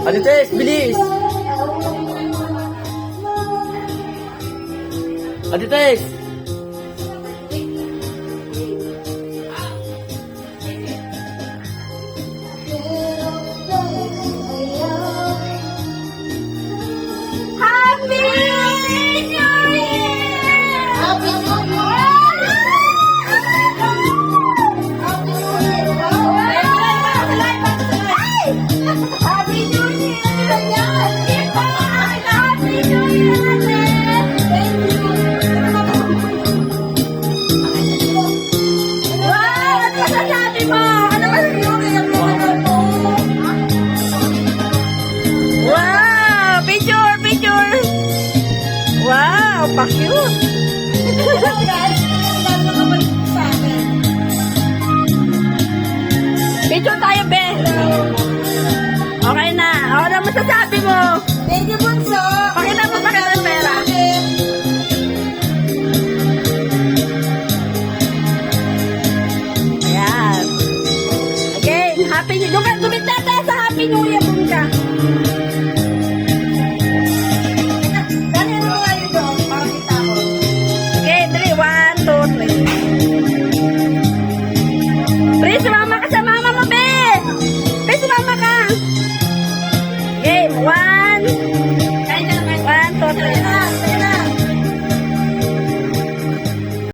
Ate Tess, bilis! Ate Tess! Happy New Year! Happy New Year! Happy New Year! Happy New Year! Thank you! Wow! Ano masasabi mo? Ano masasabi mo? Wow! Picture! Picture! Wow! Pa-cute! Picture tayo, be! Okay na. Ano masasabi mo? Thank you, Bunso! Pakita mo, pakita yung pera. Ayan. Again, happy new year.